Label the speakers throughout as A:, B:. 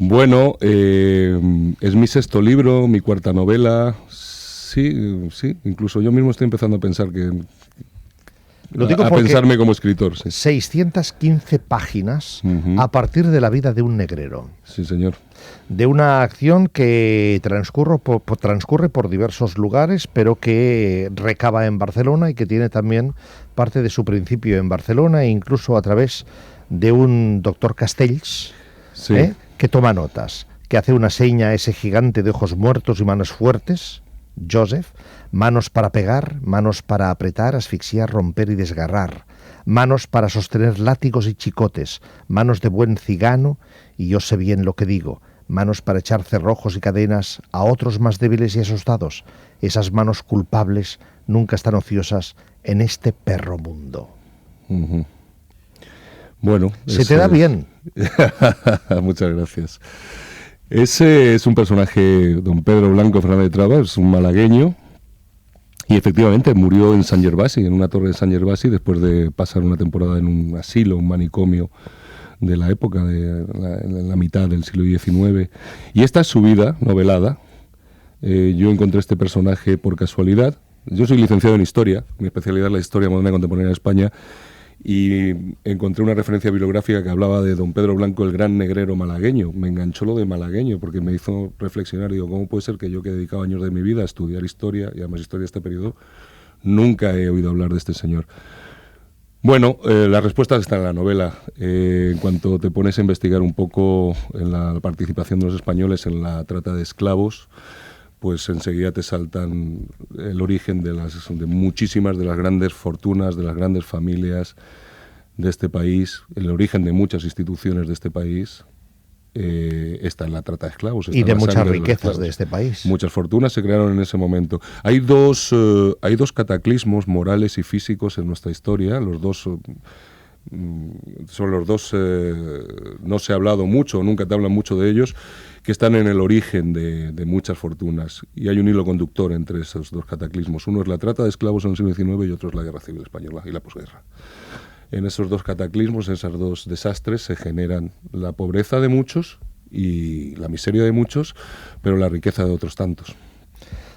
A: Bueno, es mi sexto libro, mi cuarta novela. Sí, sí, incluso yo mismo estoy empezando a pensar que...
B: Lo digo
A: a
B: porque
A: pensarme como escritor, sí.
B: 615 páginas a partir de la vida de un negrero.
A: Sí, señor.
B: De una acción que transcurre por diversos lugares, pero que recaba en Barcelona y que tiene también parte de su principio en Barcelona, e incluso a través de un doctor Castells,
A: Sí.
B: que toma notas, que hace una seña a ese gigante de ojos muertos y manos fuertes, Joseph, manos para pegar, manos para apretar, asfixiar, romper y desgarrar, manos para sostener látigos y chicotes, manos de buen cigano, y yo sé bien lo que digo, manos para echar cerrojos y cadenas a otros más débiles y asustados. Esas manos culpables nunca están ociosas en este perro mundo.
A: Uh-huh. Bueno,
B: se te da bien.
A: Muchas gracias. Ese es un personaje, don Pedro Blanco Fernández Traba, es un malagueño, y efectivamente murió en Sant Gervasi, en una torre de Sant Gervasi, después de pasar una temporada en un asilo, un manicomio de la época, en la mitad del siglo XIX. Y esta es su vida novelada. Yo encontré este personaje por casualidad. Yo soy licenciado en Historia, mi especialidad es la Historia moderna y contemporánea de España, y encontré una referencia bibliográfica que hablaba de don Pedro Blanco, el gran negrero malagueño. Me enganchó lo de malagueño porque me hizo reflexionar. Digo, ¿cómo puede ser que yo, que he dedicado años de mi vida a estudiar historia, y además historia de este periodo, nunca he oído hablar de este señor? Bueno, las respuestas están en la novela. En cuanto te pones a investigar un poco en la participación de los españoles en la trata de esclavos, pues enseguida te saltan el origen de muchísimas de las grandes fortunas, de las grandes familias de este país, el origen de muchas instituciones de este país. Está en la trata de esclavos.
B: Y de muchas riquezas de este país.
A: Muchas fortunas se crearon en ese momento. Hay dos cataclismos morales y físicos en nuestra historia. Sobre los dos no se ha hablado mucho, nunca te hablan mucho de ellos, que están en el origen de muchas fortunas. Y hay un hilo conductor entre esos dos cataclismos. Uno es la trata de esclavos en el siglo XIX y otro es la Guerra Civil Española y la posguerra. En esos dos cataclismos, en esos dos desastres, se generan la pobreza de muchos y la miseria de muchos, pero la riqueza de otros tantos.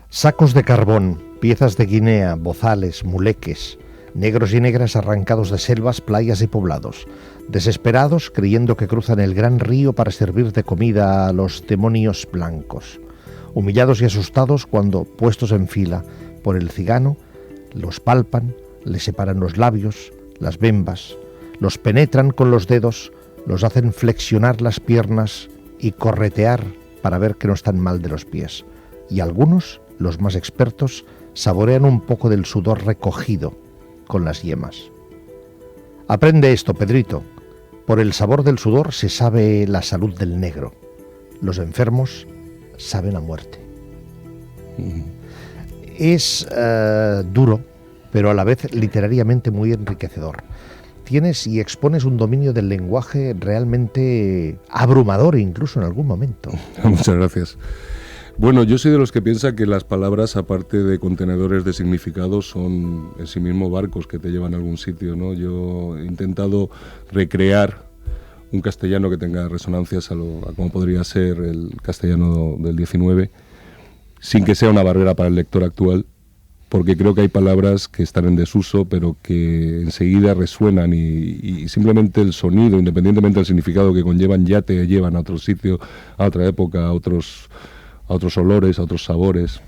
B: Sacos de carbón, piezas de Guinea, bozales, muleques, negros y negras arrancados de selvas, playas y poblados, desesperados creyendo que cruzan el gran río para servir de comida a los demonios blancos, humillados y asustados cuando, puestos en fila por el cigano, los palpan, les separan los labios, las bembas, los penetran con los dedos, los hacen flexionar las piernas y corretear para ver que no están mal de los pies. Y algunos, los más expertos, saborean un poco del sudor recogido con las yemas. Aprende esto, Pedrito. Por el sabor del sudor se sabe la salud del negro. Los enfermos saben a muerte. Es duro, pero a la vez literariamente muy enriquecedor. Tienes y expones un dominio del lenguaje realmente abrumador, incluso en algún momento.
A: Muchas gracias. Bueno, yo soy de los que piensa que las palabras, aparte de contenedores de significado, son en sí mismo barcos que te llevan a algún sitio, ¿no? Yo he intentado recrear un castellano que tenga resonancias a cómo podría ser el castellano del XIX, sin que sea una barrera para el lector actual, porque creo que hay palabras que están en desuso, pero que enseguida resuenan y simplemente el sonido, independientemente del significado que conllevan, ya te llevan a otro sitio, a otra época, a otros olores, a otros sabores.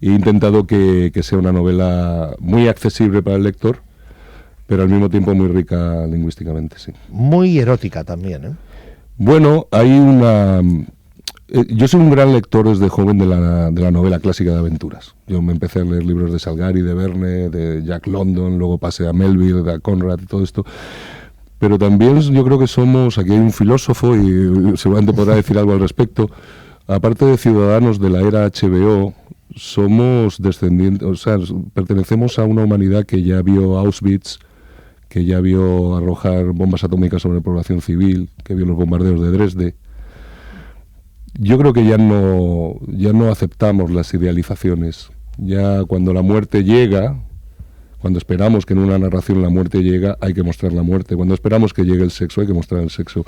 A: He intentado que sea una novela muy accesible para el lector, pero al mismo tiempo muy rica lingüísticamente, sí.
B: Muy erótica también, ¿eh?
A: Bueno, hay una... yo soy un gran lector desde joven de la novela clásica de aventuras. Yo me empecé a leer libros de Salgari, de Verne, de Jack London, luego pasé a Melville, a Conrad y todo esto. Pero también yo creo que aquí hay un filósofo y seguramente podrá decir algo al respecto. Aparte de ciudadanos de la era HBO, somos descendientes, o sea, pertenecemos a una humanidad que ya vio Auschwitz, que ya vio arrojar bombas atómicas sobre población civil, que vio los bombardeos de Dresde. Yo creo que ya no aceptamos las idealizaciones. Ya cuando la muerte llega, Cuando esperamos que en una narración la muerte llega, hay que mostrar la muerte. Cuando esperamos que llegue el sexo, hay que mostrar el sexo.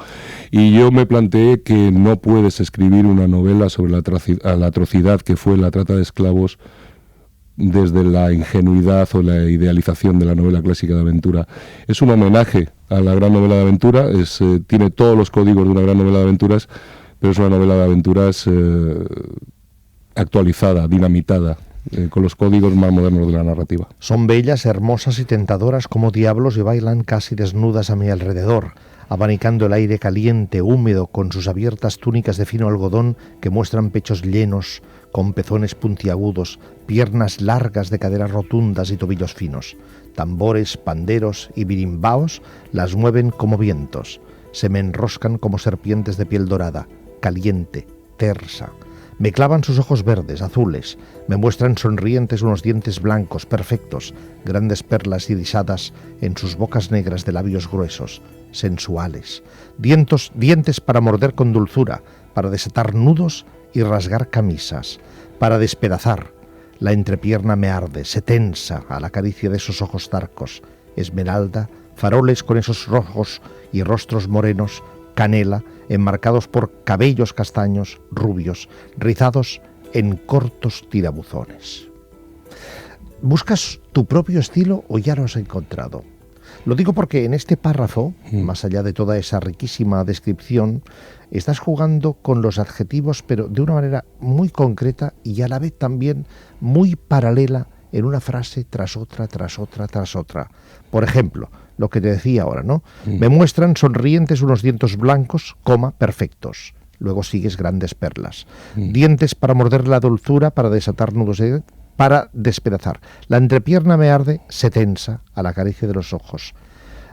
A: Y yo me planteé que no puedes escribir una novela sobre la atrocidad que fue la trata de esclavos desde la ingenuidad o la idealización de la novela clásica de aventura. Es un homenaje a la gran novela de aventura, tiene todos los códigos de una gran novela de aventuras, pero es una novela de aventuras actualizada, dinamitada, con los códigos más modernos de la narrativa.
B: Son bellas, hermosas y tentadoras como diablos y bailan casi desnudas a mi alrededor, abanicando el aire caliente, húmedo, con sus abiertas túnicas de fino algodón que muestran pechos llenos, con pezones puntiagudos, piernas largas de caderas rotundas y tobillos finos. Tambores, panderos y birimbaos las mueven como vientos. Se me enroscan como serpientes de piel dorada, caliente, tersa. Me clavan sus ojos verdes, azules, me muestran sonrientes unos dientes blancos, perfectos, grandes perlas irisadas en sus bocas negras de labios gruesos, sensuales. Dientes para morder con dulzura, para desatar nudos y rasgar camisas, para despedazar. La entrepierna me arde, se tensa a la caricia de esos ojos zarcos, esmeralda, faroles con esos rojos y rostros morenos, canela, enmarcados por cabellos castaños, rubios, rizados en cortos tirabuzones. ¿Buscas tu propio estilo o ya lo has encontrado? Lo digo porque en este párrafo, más allá de toda esa riquísima descripción, estás jugando con los adjetivos, pero de una manera muy concreta y a la vez también muy paralela en una frase tras otra, tras otra, tras otra. Por ejemplo, lo que te decía ahora, ¿no? Me muestran sonrientes unos dientes blancos, perfectos. Luego sigues grandes perlas. Dientes para morder la dulzura, para desatar nudos, para despedazar. La entrepierna me arde, se tensa a la caricia de los ojos.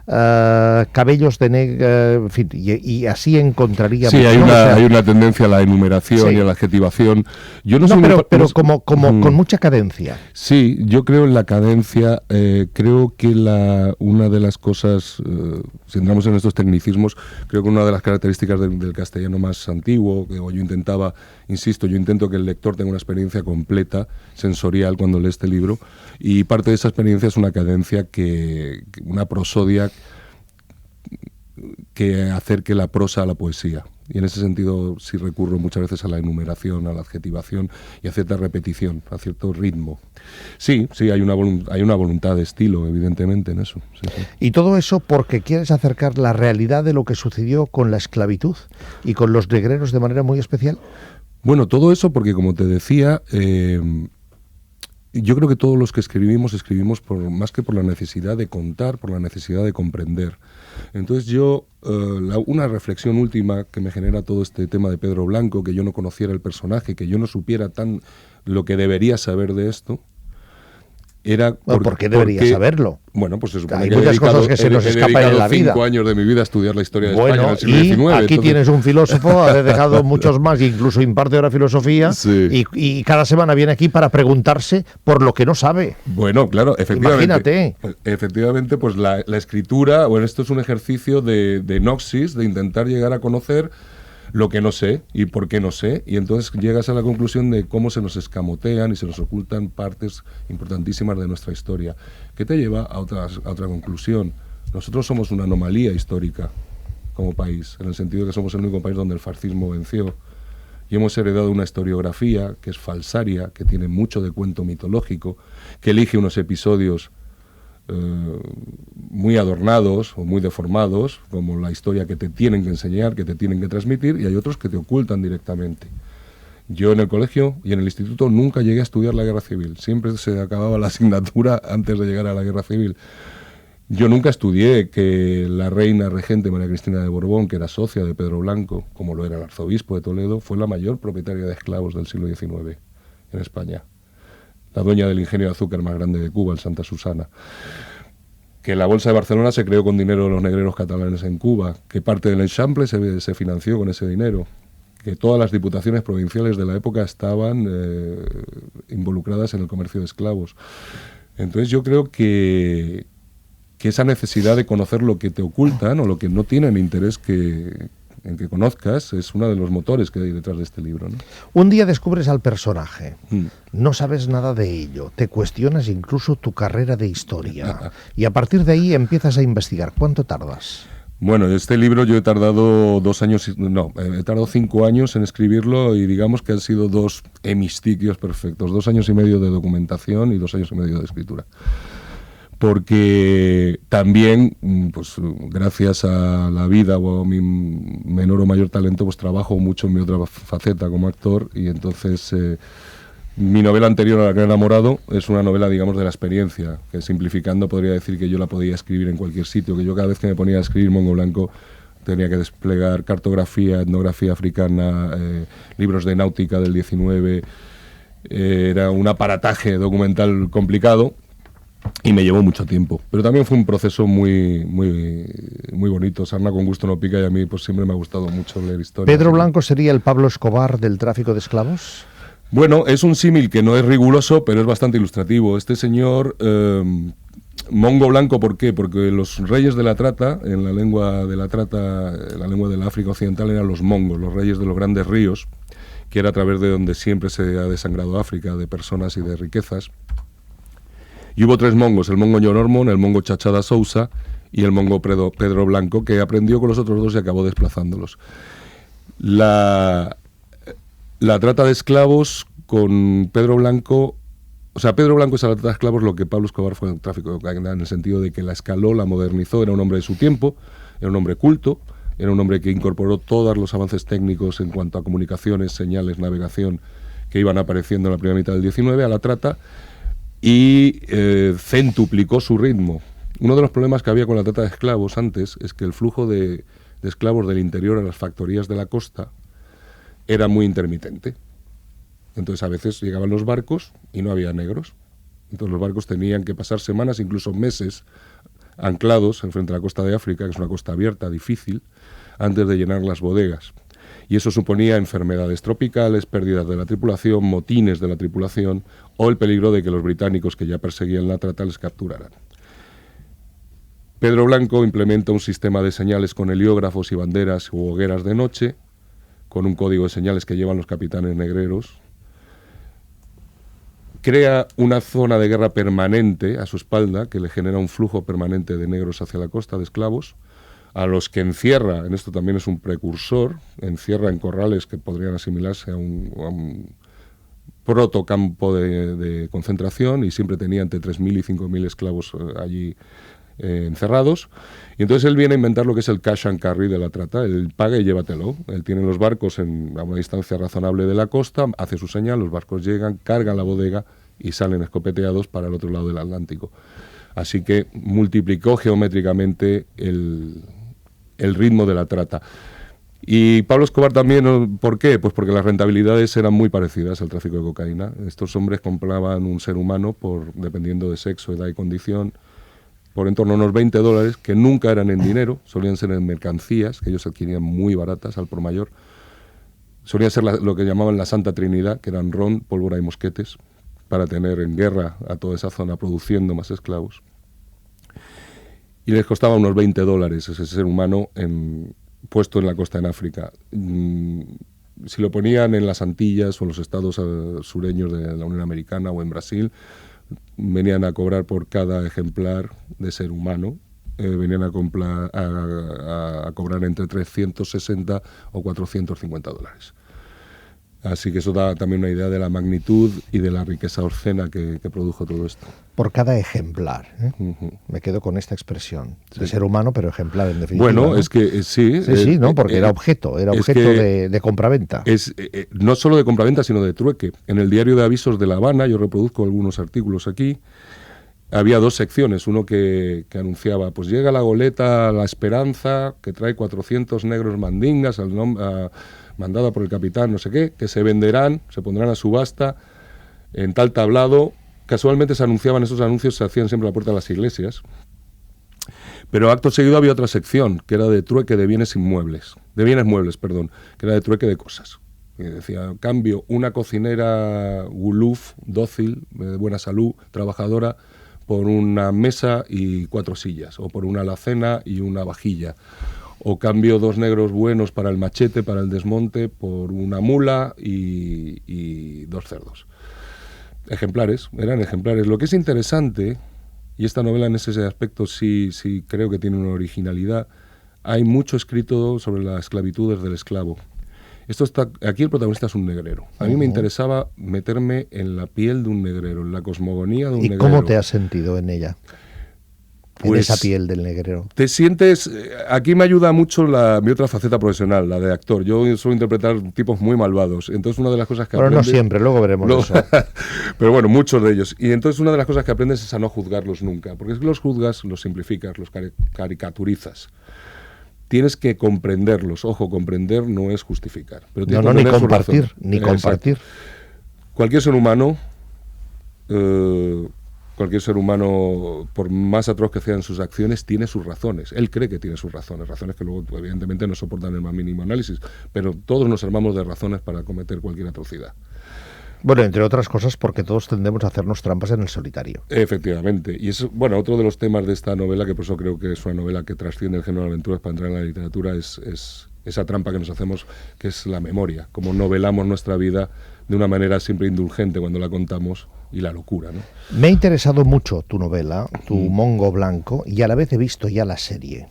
B: Cabellos de negro, en fin, y así encontraríamos.
A: Sí, hay una tendencia a la enumeración y a la adjetivación. Yo
B: pero como con mucha cadencia.
A: Sí, yo creo en la cadencia. Creo que una de las cosas, si entramos en estos tecnicismos, creo que una de las características del castellano más antiguo, yo intento que el lector tenga una experiencia completa, sensorial, cuando lee este libro, y parte de esa experiencia es una cadencia, una prosodia que acerque la prosa a la poesía. Y en ese sentido sí recurro muchas veces a la enumeración, a la adjetivación y a cierta repetición, a cierto ritmo. Sí, hay una voluntad de estilo, evidentemente, en eso. Sí.
B: Y todo eso porque quieres acercar la realidad de lo que sucedió con la esclavitud y con los negreros de manera muy especial.
A: Bueno, todo eso porque, como te decía, yo creo que todos los que escribimos más que por la necesidad de contar, por la necesidad de comprender. Entonces una reflexión última que me genera todo este tema de Pedro Blanco, que yo no conociera el personaje, que yo no supiera lo que debería saber de esto, era...
B: ¿Por qué debería saberlo?
A: Bueno, pues se supone
B: hay
A: que
B: muchas cosas que se nos escapan en la vida.
A: 5 años de mi vida a estudiar la historia de España en el siglo XIX.
B: Aquí
A: entonces...
B: tienes un filósofo, has dejado muchos más, incluso imparte ahora filosofía,
A: sí.
B: y cada semana viene aquí para preguntarse por lo que no sabe.
A: Bueno, claro, efectivamente.
B: Imagínate.
A: Efectivamente, pues la escritura, bueno, esto es un ejercicio de noxis, de intentar llegar a conocer lo que no sé y por qué no sé, y entonces llegas a la conclusión de cómo se nos escamotean y se nos ocultan partes importantísimas de nuestra historia, que te lleva a otra conclusión. Nosotros somos una anomalía histórica como país, en el sentido de que somos el único país donde el fascismo venció, y hemos heredado una historiografía que es falsaria, que tiene mucho de cuento mitológico, que elige unos episodios muy adornados o muy deformados, como la historia que te tienen que enseñar, que te tienen que transmitir, y hay otros que te ocultan directamente. Yo en el colegio y en el instituto nunca llegué a estudiar la guerra civil, siempre se acababa la asignatura antes de llegar a la guerra civil. Yo nunca estudié que la reina regente María Cristina de Borbón, que era socia de Pedro Blanco, como lo era el arzobispo de Toledo, fue la mayor propietaria de esclavos del siglo XIX en España. La dueña del ingenio de azúcar más grande de Cuba, el Santa Susana. Que la Bolsa de Barcelona se creó con dinero de los negreros catalanes en Cuba, que parte del Eixample se financió con ese dinero, que todas las diputaciones provinciales de la época estaban involucradas en el comercio de esclavos. Entonces yo creo que esa necesidad de conocer lo que te ocultan o lo que no tienen interés que en que conozcas, es uno de los motores que hay detrás de este libro, ¿no?
B: Un día descubres al personaje, no sabes nada de ello, te cuestionas incluso tu carrera de historia y a partir de ahí empiezas a investigar. ¿Cuánto tardas?
A: Bueno, este libro yo he tardado 5 años en escribirlo y digamos que han sido 2 hemistiquios perfectos, 2 años y medio de documentación y 2 años y medio de escritura. Porque también, pues gracias a la vida o a mi menor o mayor talento, pues trabajo mucho en mi otra faceta como actor y entonces mi novela anterior a La que he enamorado es una novela, digamos, de la experiencia, que simplificando podría decir que yo la podía escribir en cualquier sitio, que yo cada vez que me ponía a escribir Mongo Blanco tenía que desplegar cartografía, etnografía africana, libros de náutica del 19, era un aparataje documental complicado y me llevó mucho tiempo, pero también fue un proceso muy bonito. Sarna con gusto no pica y a mí pues siempre me ha gustado mucho leer historia.
B: ¿Pedro Blanco sería el Pablo Escobar del tráfico de esclavos?
A: Bueno, es un símil que no es riguroso, pero es bastante ilustrativo. Este señor, Mongo Blanco, ¿por qué? Porque los reyes de la trata, en la lengua de la trata, en la lengua de la África Occidental, eran los mongos, los reyes de los grandes ríos, que era a través de donde siempre se ha desangrado África, de personas y de riquezas. Y hubo 3 mongos, el mongo Ñorormon, el mongo Chachada Sousa y el mongo Pedro Blanco, que aprendió con los otros 2 y acabó desplazándolos. La trata de esclavos con Pedro Blanco, o sea, Pedro Blanco es a la trata de esclavos lo que Pablo Escobar fue el tráfico de cocaína, en el sentido de que la escaló, la modernizó, era un hombre de su tiempo, era un hombre culto, era un hombre que incorporó todos los avances técnicos en cuanto a comunicaciones, señales, navegación que iban apareciendo en la primera mitad del 19 a la trata y centuplicó su ritmo. Uno de los problemas que había con la trata de esclavos antes es que el flujo de esclavos del interior a las factorías de la costa era muy intermitente. Entonces a veces llegaban los barcos y no había negros. Entonces los barcos tenían que pasar semanas, incluso meses, anclados enfrente de la costa de África, que es una costa abierta, difícil, antes de llenar las bodegas. Y eso suponía enfermedades tropicales, pérdidas de la tripulación, motines de la tripulación o el peligro de que los británicos que ya perseguían la trata les capturaran. Pedro Blanco implementa un sistema de señales con heliógrafos y banderas u hogueras de noche, con un código de señales que llevan los capitanes negreros. Crea una zona de guerra permanente a su espalda, que le genera un flujo permanente de negros hacia la costa, de esclavos, a los que encierra, en esto también es un precursor, encierra en corrales que podrían asimilarse a un protocampo de concentración, y siempre tenía entre 3.000 y 5.000 esclavos allí encerrados. Y entonces él viene a inventar lo que es el cash and carry de la trata. Él paga y llévatelo. Él tiene los barcos a una distancia razonable de la costa, hace su señal, los barcos llegan, cargan la bodega y salen escopeteados para el otro lado del Atlántico. Así que multiplicó geométricamente el ritmo de la trata. Y Pablo Escobar también, ¿por qué? Pues porque las rentabilidades eran muy parecidas al tráfico de cocaína. Estos hombres compraban un ser humano, dependiendo de sexo, edad y condición, por en torno a unos $20, que nunca eran en dinero, solían ser en mercancías, que ellos adquirían muy baratas al por mayor. Solían ser lo que llamaban la Santa Trinidad, que eran ron, pólvora y mosquetes, para tener en guerra a toda esa zona produciendo más esclavos. Y les costaba unos $20 ese ser humano puesto en la costa en África. Si lo ponían en las Antillas o en los estados sureños de la Unión Americana o en Brasil, venían a cobrar por cada ejemplar de ser humano, venían a cobrar entre 360 o $450. Así que eso da también una idea de la magnitud y de la riqueza obscena que produjo todo esto.
B: Por cada ejemplar, ¿eh? Me quedo con esta expresión. De ser humano, pero ejemplar en definitiva.
A: Bueno,
B: ¿no?
A: Es que sí.
B: Sí, ¿no? Porque era objeto de compraventa.
A: No solo de compraventa, sino de trueque. En el diario de avisos de La Habana, yo reproduzco algunos artículos aquí, había 2 secciones. Uno que anunciaba, pues llega la goleta La Esperanza, que trae 400 negros mandingas, mandada por el capitán no sé qué, que se venderán, se pondrán a subasta en tal tablado. Casualmente se anunciaban, esos anuncios se hacían siempre a la puerta de las iglesias. Pero acto seguido había otra sección, que era de trueque de bienes muebles, que era de trueque de cosas. Que decía, cambio una cocinera guluf, dócil, de buena salud, trabajadora, por una mesa y 4 sillas, o por una alacena y una vajilla, o cambio 2 negros buenos para el machete, para el desmonte, por una mula y 2 cerdos. Ejemplares, eran ejemplares. Lo que es interesante, y esta novela en ese aspecto sí creo que tiene una originalidad, hay mucho escrito sobre la esclavitud desde el esclavo. Aquí el protagonista es un negrero. A mí me interesaba meterme en la piel de un negrero, en la cosmogonía de un negrero.
B: ¿Y cómo te has sentido en ella?
A: Pues,
B: en esa piel del negrero.
A: Te sientes... Aquí me ayuda mucho mi otra faceta profesional, la de actor. Yo suelo interpretar tipos muy malvados. Entonces una de las cosas que aprendes...
B: no siempre, luego veremos eso.
A: Pero bueno, muchos de ellos. Y entonces una de las cosas que aprendes es a no juzgarlos nunca. Porque es que los juzgas, los simplificas, los caricaturizas. Tienes que comprenderlos. Ojo, comprender no es justificar. Pero
B: ni compartir, ni compartir.
A: Cualquier ser humano, por más atroz que sean sus acciones, tiene sus razones. Él cree que tiene sus razones que luego evidentemente no soportan el más mínimo análisis, pero todos nos armamos de razones para cometer cualquier atrocidad.
B: Bueno, entre otras cosas porque todos tendemos a hacernos trampas en el solitario.
A: Efectivamente. Y es, bueno, otro de los temas de esta novela, que por eso creo que es una novela que trasciende el género de aventuras para entrar en la literatura, es esa trampa que nos hacemos, que es la memoria. Como novelamos nuestra vida de una manera siempre indulgente cuando la contamos, y la locura, ¿no?
B: Me ha interesado mucho tu novela, tu Mongo Blanco, y a la vez he visto ya la serie.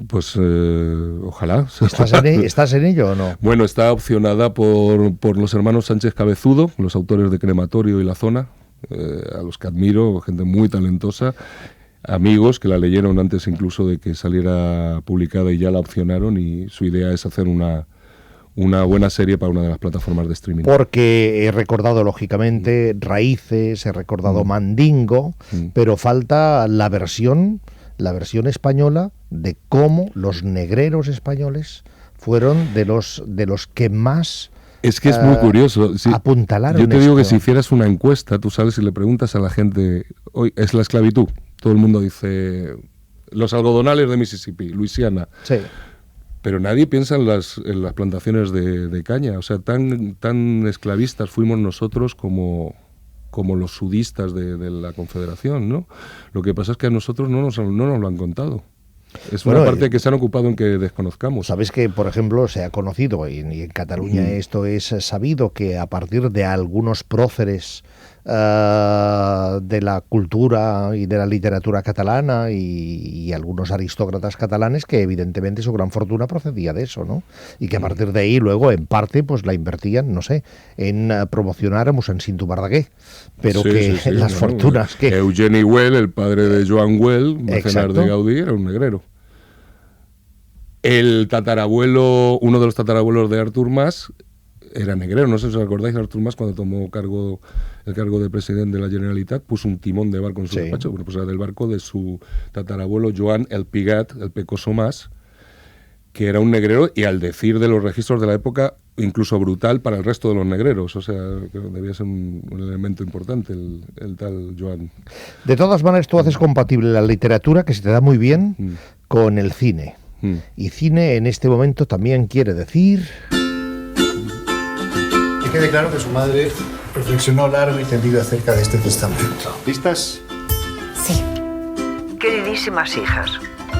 A: Pues ojalá.
B: ¿Estás en ello o no?
A: Bueno, está opcionada por los hermanos Sánchez Cabezudo, los autores de Crematorio y La Zona, a los que admiro, gente muy talentosa, amigos que la leyeron antes incluso de que saliera publicada y ya la opcionaron, y su idea es hacer una buena serie para una de las plataformas de streaming.
B: Porque he recordado, lógicamente, Raíces, he recordado Mandingo, pero falta la versión española de cómo los negreros españoles fueron de los que más
A: es que es muy curioso. Sí,
B: apuntalaron.
A: Yo te digo que si hicieras una encuesta, tú sabes, si le preguntas a la gente, hoy es la esclavitud, todo el mundo dice los algodonales de Mississippi, Luisiana.
B: Sí.
A: Pero nadie piensa en las plantaciones de caña. O sea, tan esclavistas fuimos nosotros como los sudistas de la Confederación, ¿no? Lo que pasa es que a nosotros no nos lo han contado. Es una parte que se han ocupado en que desconozcamos.
B: Sabes que, por ejemplo, se ha conocido, y en Cataluña esto es sabido, que a partir de algunos próceres de la cultura y de la literatura catalana y algunos aristócratas catalanes, que evidentemente su gran fortuna procedía de eso, ¿no? Y que a partir de ahí luego en parte pues la invertían, no sé, en promocionar a Mossèn Cinto Verdaguer, pero las fortunas que...
A: Eugeni Güell, el padre de Joan Güell, mecenas de Gaudí, era un negrero. El tatarabuelo, uno de los tatarabuelos de Artur Mas, era negrero. No sé si os acordáis, Artur Mas, cuando tomó el cargo de presidente de la Generalitat, puso un timón de barco en su despacho. Bueno, pues era del barco de su tatarabuelo Joan el Pigat, el Pecoso Mas, que era un negrero, y al decir de los registros de la época, incluso brutal para el resto de los negreros. O sea, que debía ser un elemento importante el tal Joan.
B: De todas maneras, tú haces compatible la literatura, que se te da muy bien, con el cine. Y cine en este momento también quiere decir...
C: Que quede claro que su madre reflexionó largo y tendido acerca de este testamento. ¿Listas?
D: Sí. Queridísimas hijas,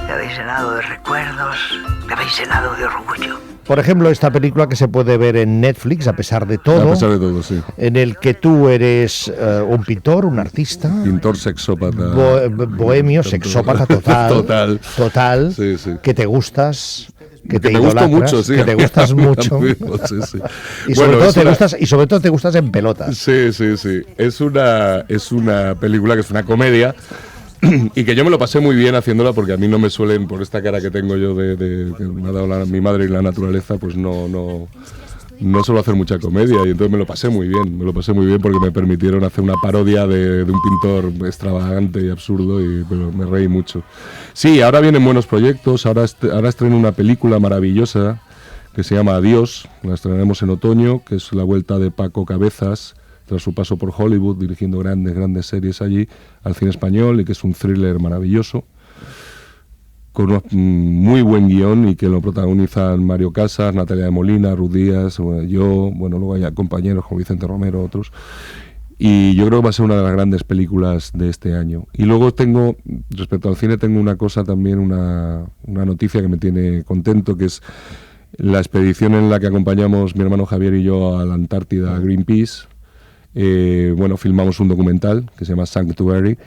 D: me habéis llenado de recuerdos, me habéis llenado de orgullo.
B: Por ejemplo, esta película que se puede ver en Netflix, a pesar de todo.
A: A pesar de todo, sí.
B: En el que tú eres un pintor, un artista.
A: Pintor sexópata.
B: Bohemio, sexópata total. Total.
A: Sí, sí.
B: Que te gustas... Que
A: me gusta mucho, sí.
B: Que te gustas mucho.
A: Sí.
B: Y sobre todo te gustas en pelotas.
A: Sí. Es una película que es una comedia y que yo me lo pasé muy bien haciéndola, porque a mí no me suelen, por esta cara que tengo yo que me ha dado mi madre y la naturaleza, pues no suelo hacer mucha comedia, y entonces me lo pasé muy bien porque me permitieron hacer una parodia de un pintor extravagante y absurdo, pero me reí mucho. Sí, ahora vienen buenos proyectos, ahora estreno una película maravillosa que se llama Adiós, la estrenaremos en otoño, que es la vuelta de Paco Cabezas, tras su paso por Hollywood, dirigiendo grandes series allí, al cine español, y que es un thriller maravilloso, con un muy buen guión, y que lo protagonizan Mario Casas, Natalia de Molina, Ruth Díaz, yo, bueno, luego hay compañeros como Vicente Romero, otros, Y yo creo que va a ser una de las grandes películas de este año. Y luego tengo, respecto al cine, tengo una cosa también, una noticia que me tiene contento, que es la expedición en la que acompañamos mi hermano Javier y yo a la Antártida, a Greenpeace. Bueno, filmamos un documental que se llama Sanctuary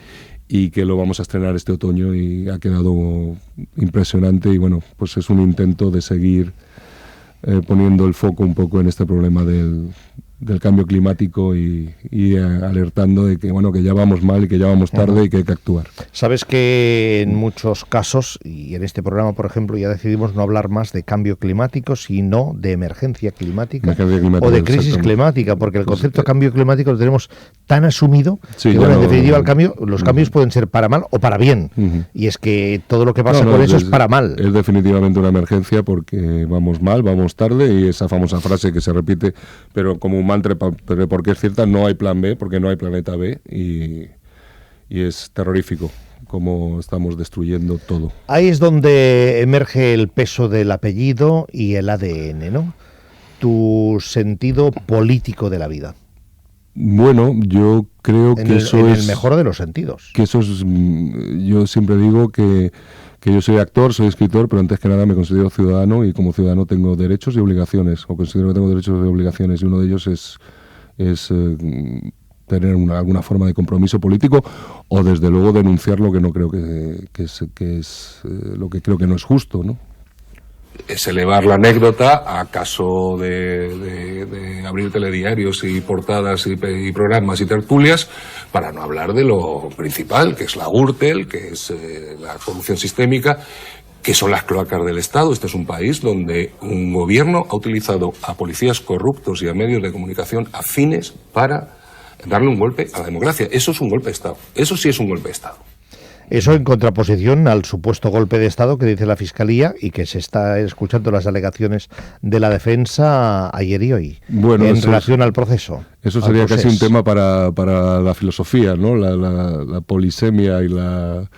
A: y que lo vamos a estrenar este otoño y ha quedado impresionante y bueno, pues es un intento de seguir poniendo el foco un poco en este problema del cambio climático y alertando de que bueno, que ya vamos mal y que ya vamos tarde y que hay que actuar.
B: Sabes que en muchos casos, y en este programa, por ejemplo, ya decidimos no hablar más de cambio climático, sino de emergencia climática o de crisis climática, porque el concepto de cambio climático lo tenemos tan asumido que, bueno, en definitiva, los cambios pueden ser para mal o para bien. Y es que todo lo que pasa con eso es para mal.
A: Es definitivamente una emergencia porque vamos mal, vamos tarde, y esa famosa frase que se repite, pero como un mantra, porque es cierta, no hay plan B, porque no hay planeta B, y es terrorífico cómo estamos destruyendo todo.
B: Ahí es donde emerge el peso del apellido y el ADN, ¿no? Tu sentido político de la vida.
A: Bueno, yo creo que eso es...
B: En el mejor de los sentidos.
A: Que eso es... Yo siempre digo que yo soy actor, soy escritor, pero antes que nada me considero ciudadano y como ciudadano tengo derechos y obligaciones, o considero que tengo derechos y obligaciones, y uno de ellos es tener alguna forma de compromiso político o desde luego denunciar lo que no creo que es lo que creo que no es justo, ¿no?
E: Es elevar la anécdota a caso de abrir telediarios y portadas y programas y tertulias para no hablar de lo principal, que es la Gürtel, que es la corrupción sistémica, que son las cloacas del Estado. Este es un país donde un gobierno ha utilizado a policías corruptos y a medios de comunicación afines para darle un golpe a la democracia. Eso es un golpe de Estado. Eso sí es un golpe de Estado.
B: Eso en contraposición al supuesto golpe de Estado que dice la Fiscalía y que se está escuchando las alegaciones de la defensa ayer y hoy, bueno, en relación al proceso.
A: Eso sería casi un tema para la filosofía, ¿no? La polisemia y la...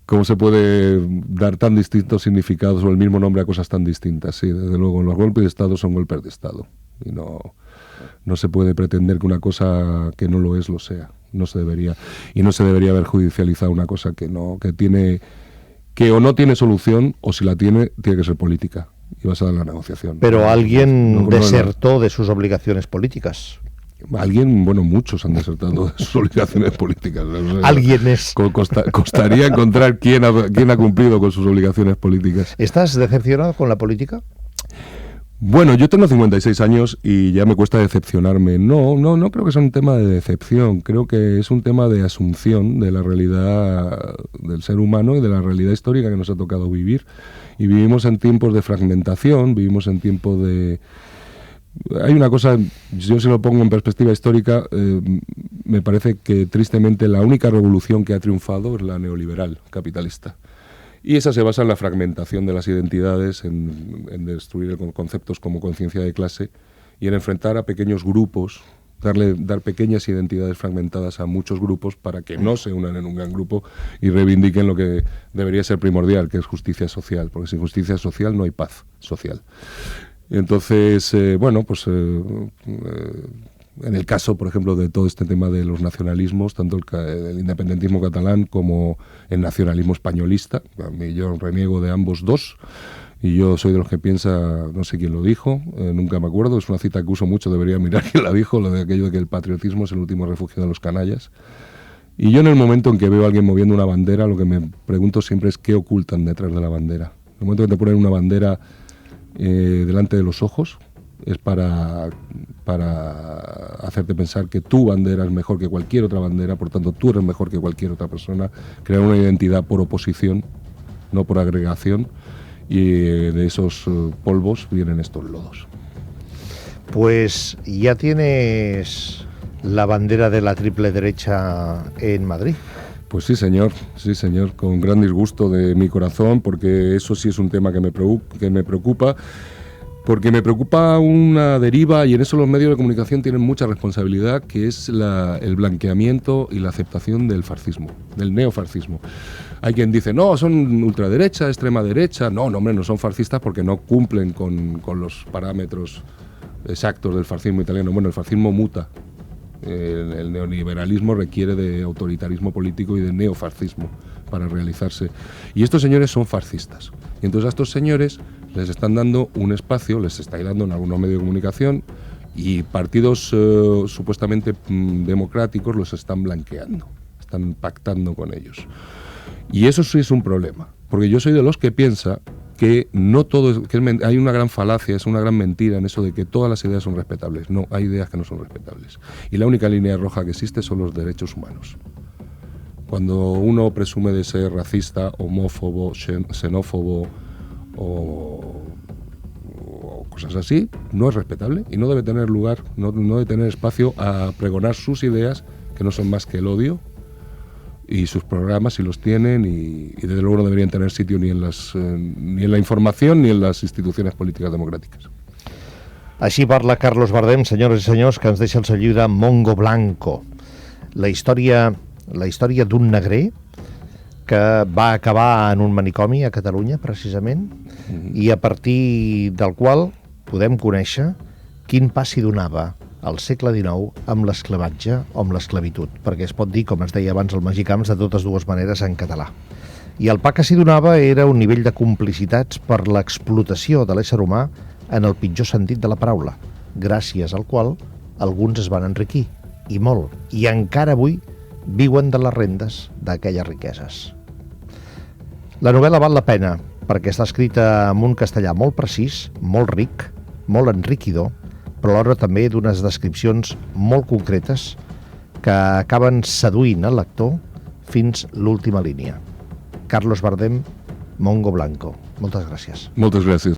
A: ¿Cómo se puede dar tan distintos significados o el mismo nombre a cosas tan distintas? Sí, desde luego, los golpes de Estado son golpes de Estado. Y no se puede pretender que una cosa que no lo es, lo sea. No se debería. Y no se debería haber judicializado una cosa que o no tiene solución, o si la tiene, tiene que ser política y basada en la negociación.
B: Pero alguien desertó de sus obligaciones políticas.
A: Alguien, bueno, muchos han desertado de sus obligaciones políticas.
B: Alguien es.
A: Costaría encontrar quién ha cumplido con sus obligaciones políticas.
B: ¿Estás decepcionado con la política?
A: Bueno, yo tengo 56 años y ya me cuesta decepcionarme. No creo que sea un tema de decepción. Creo que es un tema de asunción de la realidad del ser humano y de la realidad histórica que nos ha tocado vivir. Y vivimos en tiempos de fragmentación, vivimos en tiempos de... Hay una cosa, yo si lo pongo en perspectiva histórica, me parece que tristemente la única revolución que ha triunfado es la neoliberal capitalista. Y esa se basa en la fragmentación de las identidades, en destruir conceptos como conciencia de clase y en enfrentar a pequeños grupos, dar pequeñas identidades fragmentadas a muchos grupos para que no se unan en un gran grupo y reivindiquen lo que debería ser primordial, que es justicia social, porque sin justicia social no hay paz social. Entonces, en el caso, por ejemplo, de todo este tema de los nacionalismos, tanto el independentismo catalán como el nacionalismo españolista, a mí yo reniego de ambos dos, y yo soy de los que piensa, no sé quién lo dijo, nunca me acuerdo, es una cita que uso mucho, debería mirar quién la dijo, lo de aquello de que el patriotismo es el último refugio de los canallas. Y yo en el momento en que veo a alguien moviendo una bandera, lo que me pregunto siempre es qué ocultan detrás de la bandera. En el momento en que te ponen una bandera delante de los ojos, es para hacerte pensar que tu bandera es mejor que cualquier otra bandera, por tanto tú eres mejor que cualquier otra persona, crear una identidad por oposición, no por agregación, y de esos polvos vienen estos lodos.
B: Pues ya tienes la bandera de la triple derecha en Madrid.
A: Pues sí señor, con gran disgusto de mi corazón, porque eso sí es un tema que me preocupa. Porque me preocupa una deriva, y en eso los medios de comunicación tienen mucha responsabilidad, que es el blanqueamiento y la aceptación del fascismo, del neofascismo. Hay quien dice, no, son ultraderecha, extrema derecha. No, hombre, no son fascistas porque no cumplen con los parámetros exactos del fascismo italiano. Bueno, el fascismo muta El neoliberalismo requiere de autoritarismo político y de neofascismo para realizarse. Y estos señores son fascistas. Y entonces a estos señores les están dando un espacio, les estáis dando en algunos medios de comunicación, y partidos supuestamente democráticos los están blanqueando, están pactando con ellos. Y eso sí es un problema, porque yo soy de los que piensa que no todo es, hay una gran falacia, es una gran mentira en eso de que todas las ideas son respetables. No, hay ideas que no son respetables. Y la única línea roja que existe son los derechos humanos. Cuando uno presume de ser racista, homófobo, xenófobo o cosas así, no es respetable y no debe tener lugar, no debe tener espacio a pregonar sus ideas, que no son más que el odio, y sus programas, si los tienen, y desde luego no deberían tener sitio ni en la información ni en las instituciones políticas democràtiques.
B: Així parla Carlos Bardem, senyores i senyors, que ens deixa el seu llibre Mongo Blanco, la història d'un negrer que va acabar en un manicomi a Catalunya, precisament, i a partir del qual podem conèixer quin pas s'hi donava al segle XIX amb l'esclavatge o amb l'esclavitud, perquè es pot dir, com es deia abans al Magicamps, de totes dues maneres en català. I el pa que s'hi donava era un nivell de complicitats per l'explotació de l'ésser humà en el pitjor sentit de la paraula, gràcies al qual alguns es van enriquir, i molt, i encara avui viuen de les rendes d'aquelles riqueses. La novel·la val la pena perquè està escrita en un castellà molt precís, molt ric, molt enriquidor, però alhora també d'unes descripcions molt concretes que acaben seduint el lector fins l'última línia. Carlos Bardem, Mongo Blanco. Moltes gràcies.
A: Moltes gràcies.